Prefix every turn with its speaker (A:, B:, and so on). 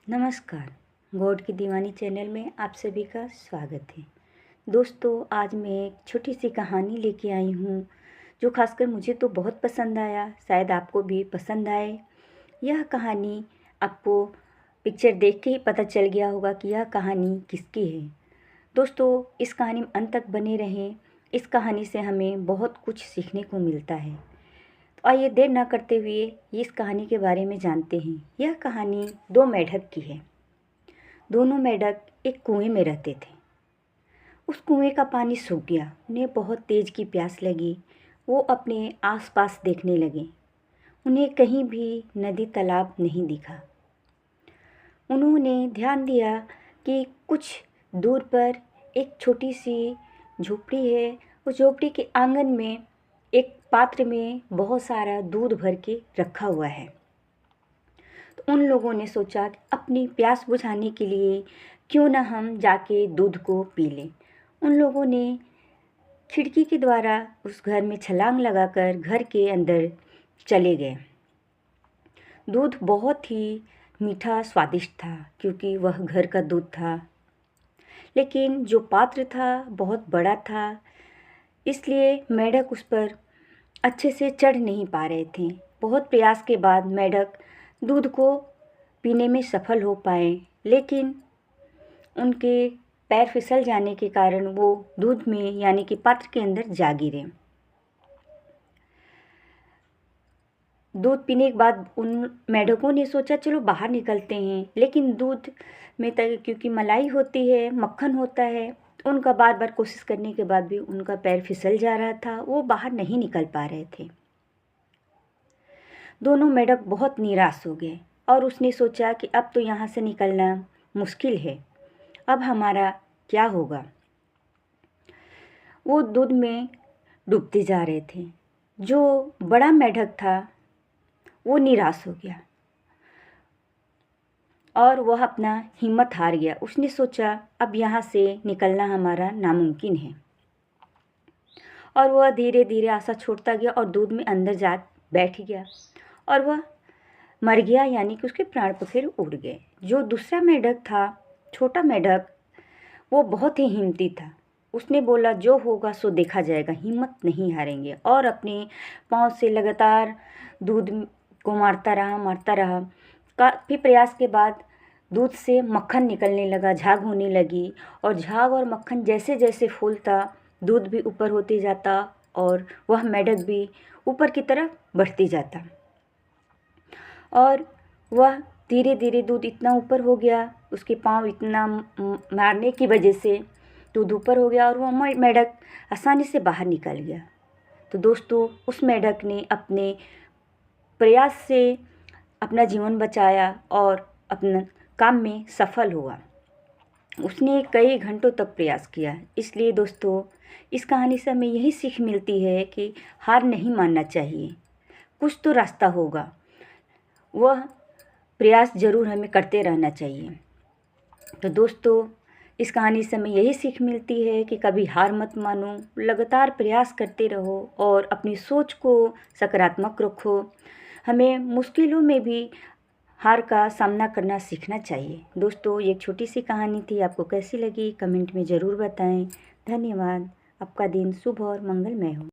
A: नमस्कार। गॉड की दीवानी चैनल में आप सभी का स्वागत है। दोस्तों, आज मैं एक छोटी सी कहानी लेके आई हूँ जो खासकर मुझे तो बहुत पसंद आया, शायद आपको भी पसंद आए। यह कहानी आपको पिक्चर देख के ही पता चल गया होगा कि यह कहानी किसकी है। दोस्तों, इस कहानी में अंत तक बने रहें। इस कहानी से हमें बहुत कुछ सीखने को मिलता है। तो आइए देर न करते हुए इस कहानी के बारे में जानते हैं। यह कहानी दो मेढक की है। दोनों मेढक एक कुएं में रहते थे। उस कुएं का पानी सूख गया। उन्हें बहुत तेज की प्यास लगी। वो अपने आसपास देखने लगे। उन्हें कहीं भी नदी तालाब नहीं दिखा। उन्होंने ध्यान दिया कि कुछ दूर पर एक छोटी सी झोपड़ी है। उस झोपड़ी के आंगन में एक पात्र में बहुत सारा दूध भर के रखा हुआ है। तो उन लोगों ने सोचा कि अपनी प्यास बुझाने के लिए क्यों ना हम जाके दूध को पी लें। उन लोगों ने खिड़की के द्वारा उस घर में छलांग लगाकर घर के अंदर चले गए। दूध बहुत ही मीठा स्वादिष्ट था क्योंकि वह घर का दूध था। लेकिन जो पात्र था बहुत बड़ा था, इसलिए मेढक उस पर अच्छे से चढ़ नहीं पा रहे थे। बहुत प्रयास के बाद मेढक दूध को पीने में सफल हो पाए, लेकिन उनके पैर फिसल जाने के कारण वो दूध में यानी कि पात्र के अंदर जा गिरे। दूध पीने के बाद उन मेढकों ने सोचा चलो बाहर निकलते हैं, लेकिन दूध में क्योंकि मलाई होती है, मक्खन होता है, तो उनका बार बार कोशिश करने के बाद भी उनका पैर फिसल जा रहा था। वो बाहर नहीं निकल पा रहे थे। दोनों मेढक बहुत निराश हो गए और उसने सोचा कि अब तो यहाँ से निकलना मुश्किल है। अब हमारा क्या होगा। वो दूध में डूबते जा रहे थे। जो बड़ा मेढक था वो निराश हो गया और वह अपना हिम्मत हार गया। उसने सोचा अब यहाँ से निकलना हमारा नामुमकिन है, और वह धीरे धीरे आशा छोड़ता गया और दूध में अंदर जा बैठ गया और वह मर गया, यानी कि उसके प्राण पखेरु उड़ गए। जो दूसरा मेढक था, छोटा मेढक, वो बहुत ही हिम्मती था। उसने बोला जो होगा सो देखा जाएगा, हिम्मत नहीं हारेंगे, और अपने पाँव से लगातार दूध को मारता रहा। काफ़ी प्रयास के बाद दूध से मक्खन निकलने लगा, झाग होने लगी, और झाग और मक्खन जैसे जैसे फूलता दूध भी ऊपर होते जाता और वह मेढक भी ऊपर की तरफ बढ़ते जाता। और वह धीरे धीरे दूध इतना ऊपर हो गया, उसके पाँव इतना मारने की वजह से दूध ऊपर हो गया और वह मेढक आसानी से बाहर निकल गया। तो दोस्तों, उस मेढक ने अपने प्रयास से अपना जीवन बचाया और अपना काम में सफल हुआ। उसने कई घंटों तक प्रयास किया। इसलिए दोस्तों, इस कहानी से हमें यही सीख मिलती है कि हार नहीं मानना चाहिए, कुछ तो रास्ता होगा। वह प्रयास ज़रूर हमें करते रहना चाहिए। तो दोस्तों, इस कहानी से हमें यही सीख मिलती है कि कभी हार मत मानो, लगातार प्रयास करते रहो और अपनी सोच को सकारात्मक रखो। हमें मुश्किलों में भी हार का सामना करना सीखना चाहिए। दोस्तों, ये एक छोटी सी कहानी थी। आपको कैसी लगी कमेंट में ज़रूर बताएं। धन्यवाद। आपका दिन शुभ और मंगलमय हो।